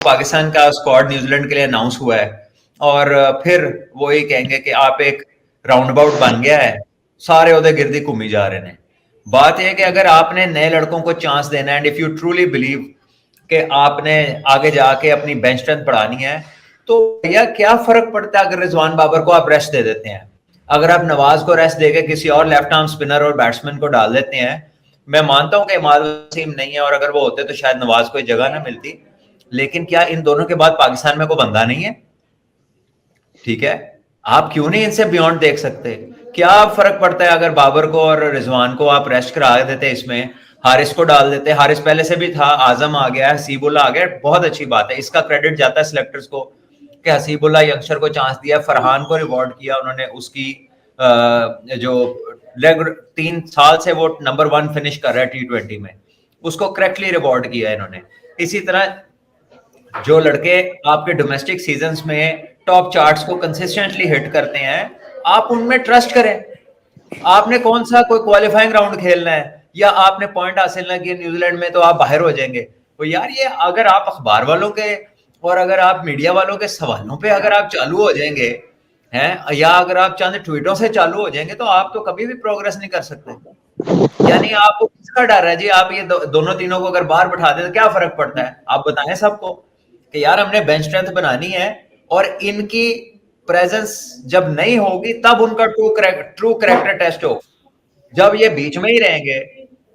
पाकिस्तान का squad New Zealand के लिए अनाउंस हुआ है और फिर वो ये कहेंगे कि आप एक राउंड अबाउट बन गया है, सारे उहदे गिरदी घूमी जा रहे हैं। बात यह है कि अगर आपने नए लड़कों को चांस देना है and if you truly believe कि आपने आगे जाके अपनी बेंच स्ट्रेंथ बढ़ानी है, तो भैया क्या फर्क पड़ता है अगर रिजवान बाबर को आप रेस्ट दे देते हैं, अगर आप नवाज को रेस्ट देके किसी और लेफ्ट आर्म स्पिनर और बैट्समैन को डाल देते हैं। मैं मानता हूं कि इमाद वसीम नहीं है और अगर वो होते तो शायद नवाज को जगह ना मिलती, लेकिन क्या इन दोनों के बाद पाकिस्तान में कोई बंदा नहीं है? ठीक है, आप क्यों नहीं इनसे बियॉन्ड देख सकते? क्या फर्क पड़ता है अगर बाबर को और रिजवान को आप रेस्ट करा देते, इसमें हारिस को डाल देते? हारिस पहले से भी था, आजम आ गया, हसीबुल्ला आ गया, बहुत अच्छी बात है, इसका क्रेडिट जाता है सिलेक्टर्स को कि हसीबुल्ला यंगस्टर को चांस दिया, फरहान को रिवॉर्ड किया उन्होंने, उसकी जो 3 साल से वो नंबर 1 फिनिश कर रहा है T20 में, उसको करेक्टली रिवॉर्ड किया इन्होंने। इसी तरह जो लड़के आपके डोमेस्टिक सीजन्स में टॉप चार्ट्स को कंसिस्टेंटली हिट करते हैं, आप उनमें ट्रस्ट करें। आपने कौन सा कोई क्वालिफाइंग राउंड खेलना है या आपने पॉइंट हासिल ना किया न्यूजीलैंड में तो आप बाहर हो जाएंगे? तो यार ये अगर आप अखबार वालों के और अगर आप मीडिया वालों के सवालों पे अगर आप चालू हो जाएंगे हैं, या अगर आप चंद ट्वीटों से चालू हो जाएंगे, तो आप तो कभी भी प्रोग्रेस नहीं कर सकते। यानी आपको किसका डर है जी? आप ये दोनों तीनों को अगर बाहर बैठा दें तो क्या फर्क पड़ता है? आप बताएं सबको कि यार हमने बेंच स्ट्रेंथ बनानी है और इनकी प्रेजेंस जब नहीं होगी तब उनका ट्रू करैक्टर टेस्ट हो। जब ये बीच में ही रहेंगे,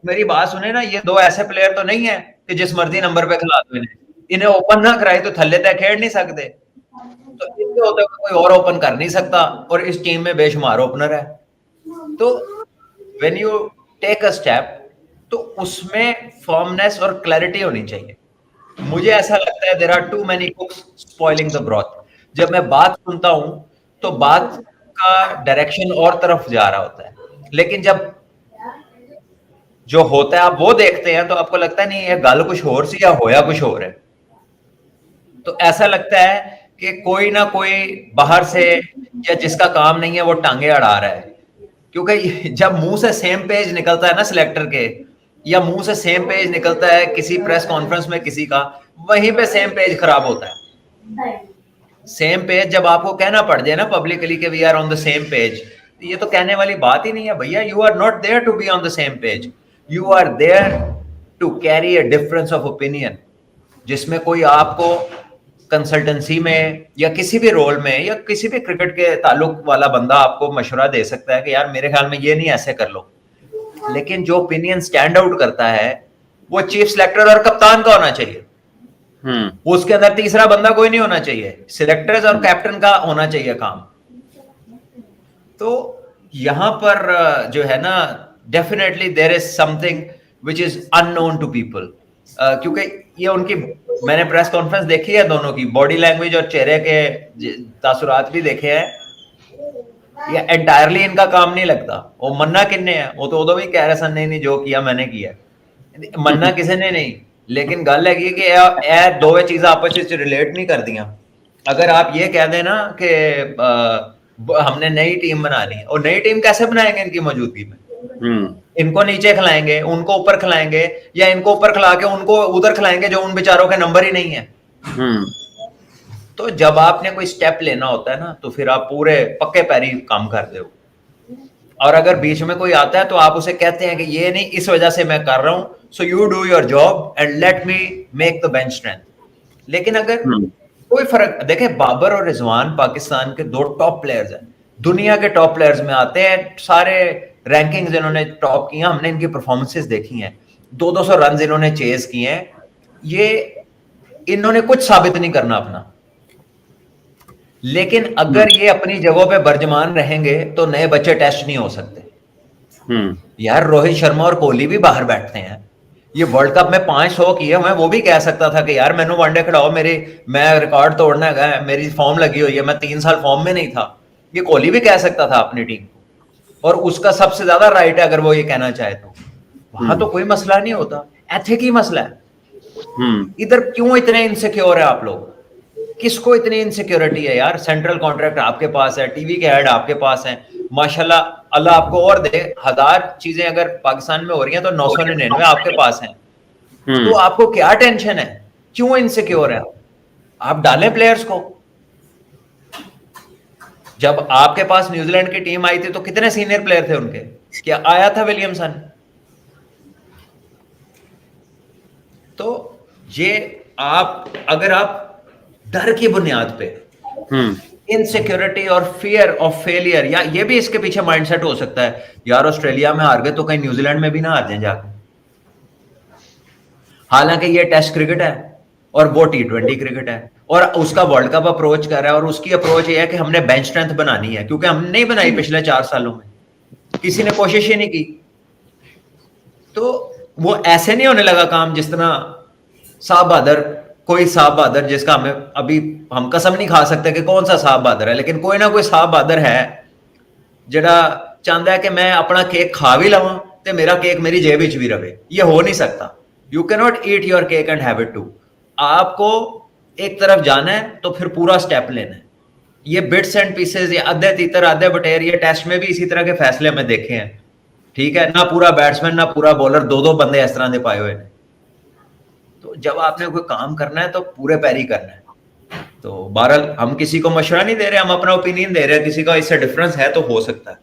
मेरी बात सुने ना, ये दो ऐसे प्लेयर तो नहीं है कि जिस मर्जी नंबर पे खिला दो इन्हें ओपन ना कराए तो थल्ले तक खेल नहीं सकते, तो इनके होते हुए कोई और ओपन कर नहीं सकता और इस टीम में बेशुमार ओपनर है। तो when you take a step तो उसमें फॉर्मनेस और क्लैरिटी होनी चाहिए। मुझे ऐसा लगता है there are too many cooks spoiling the broth. जब मैं बात सुनता हूं तो बात का डायरेक्शन और तरफ जा रहा होता है, लेकिन जब जो होता है आप वो देखते हैं तो आपको लगता है नहीं ये गल कुछ और सी या होया कुछ और है। तो ऐसा लगता है कि कोई ना कोई बाहर से या जिसका काम नहीं है वो टांगे अड़ा रहा है, क्योंकि जब मुंह से सेम पेज निकलता है ना सिलेक्टर के, या मुंह से सेम पेज निकलता है किसी प्रेस कॉन्फ्रेंस में किसी का, वहीं पे सेम पेज खराब होता है। सेम पेज जब आपको कहना पड़ जाए ना पब्लिकली कि we are on the same page, ये तो कहने वाली बात ही नहीं है भैया। You are not there to be on the same page, you are there to carry a difference of opinion, जिसमें कोई आपको कंसल्टेंसी में या किसी भी रोल में या किसी भी क्रिकेट के ताल्लुक वाला बंदा आपको मशवरा दे सकता है कि यार मेरे ख्याल में ये नहीं, ऐसे कर लो। लेकिन जो ओपिनियन स्टैंड आउट करता है वो चीफ सिलेक्टर और कप्तान का होना चाहिए। उसके अंदर तीसरा बंदा कोई नहीं होना चाहिए, सिलेक्टर्स और कैप्टन का होना चाहिए काम। तो यहां पर जो है ना, definitely there is something which is unknown to people, क्योंकि ये उनकी, मैंने प्रेस कॉन्फ्रेंस देखी है, दोनों की बॉडी लैंग्वेज और चेहरे के तासुरात भी देखे हैं। ये एंटायरली इनका काम नहीं लगता। वो मन्ना किन्ने है, वो तो उदो भी कह रहे सन नहीं जो किया मैंने किया, मन्ना किसी ने नहीं। लेकिन गल है कि ये दो चीजें आपस में रिलेट नहीं कर दिया। अगर आप ये कह दें ना कि हमने नई टीम बनानी, और नई टीम कैसे बनाएंगे इनकी मौजूदगी में? इनको नीचे खिलाएंगे, उनको ऊपर खिलाएंगे, या इनको ऊपर खिला के उनको उधर खिलाएंगे जो उन बेचारों के नंबर ही नहीं है। तो जब आपने कोई स्टेप लेना होता है ना, तो फिर आप पूरे पक्के पैरी काम करते हो। और अगर बीच में कोई आता है तो आप उसे कहते हैं कि ये नहीं, इस वजह से मैं कर रहा हूं, so you do your job and let me make the bench strength. लेकिन अगर कोई फर्क देखे, बाबर और रिजवान पाकिस्तान के दो टॉप प्लेयर्स हैं, दुनिया के टॉप प्लेयर्स में आते हैं, सारे रैंकिंग्स इन्होंने टॉप किया, हमने इनकी परफॉर्मेंसेस देखी हैं, 200 रन इन्होंने चेज किए हैं। ये इन्होंने कुछ साबित नहीं करना अपना, लेकिन अगर ये अपनी जगहों पे बर्जमान रहेंगे तो नए बच्चे टेस्ट नहीं हो सकते। यार रोहित शर्मा और कोहली भी बाहर बैठते हैं, ये वर्ल्ड कप में 500 किए हुए, वो भी कह सकता था कि यार मैंने वनडे खिलाओ, मैं रिकॉर्ड तोड़ना है, मेरी फॉर्म लगी हुई है, मैं 3 साल फॉर्म में नहीं था। ये कोहली भी कह सकता था अपनी टीम को, और उसका सबसे ज्यादा राइट है अगर वो ये कहना चाहे तो। वहां तो कोई मसला नहीं होता, एथिक ही मसला है। इधर क्यों इतने इनसिक्योर है आप लोग? किसको इतनी इनसिक्योरिटी है यार? सेंट्रल कॉन्ट्रैक्ट आपके पास है, टीवी के ऐड आपके पास है, माशाल्लाह, अल्लाह आपको और दे। 1000 चीजें अगर पाकिस्तान में हो रही हैं तो 999 आपके पास हैं। तो आपको क्या टेंशन है? क्यों इनसिक्योर है? आप डालें प्लेयर्स को। जब आपके पास न्यूजीलैंड की टीम आई थी तो कितने सीनियर प्लेयर थे उनके? क्या आया था विलियमसन? तो ये आप अगर आप डर की बुनियाद पे, इनसिक्योरिटी और फियर ऑफ फेलियर, या ये भी इसके पीछे माइंडसेट हो सकता है, यार ऑस्ट्रेलिया में हार गए तो कहीं न्यूजीलैंड में भी ना हार जाए जाकर। हालांकि ये टेस्ट क्रिकेट है और वो T20 क्रिकेट है, और उसका वर्ल्ड कप अप्रोच कर रहा है, और उसकी अप्रोच ये है कि हमने बेंच स्ट्रेंथ बनानी है, क्योंकि हमने नहीं बनाई पिछले 4 सालों में, किसी ने कोशिश ही नहीं की। तो वो ऐसे नहीं होने लगा काम जिस तरह साहब बहादुर, कोई साहब बहादुर जिसका हमें अभी हम कसम नहीं खा सकते कि कौन सा साहब बहादुर है, लेकिन कोई ना कोई साहब बहादुर है जड़ा चाहता है कि मैं अपना केक खा भी लवां ते मेरा केक मेरी जेब विच भी रहे। ये हो नहीं सकता। You can not eat your cake and have it too. आपको एक तरफ जाना है तो फिर पूरा स्टेप लेना है। ये बिट्स एंड पीसेस, ये आधे तीतर आधे बटेर, ये टेस्ट में भी इसी तरह के फैसले हमें देखे हैं। ठीक है, ना पूरा बैट्समैन ना पूरा बॉलर, दो दो बंदे इस तरह के पाए हुए हैं। तो जब आपने कोई काम करना है तो पूरे पैर ही करना है। तो बहरहाल हम किसी को मशवरा नहीं दे रहे, हम अपना ओपिनियन दे रहे हैं, किसी का इससे डिफरेंस है तो हो सकता है।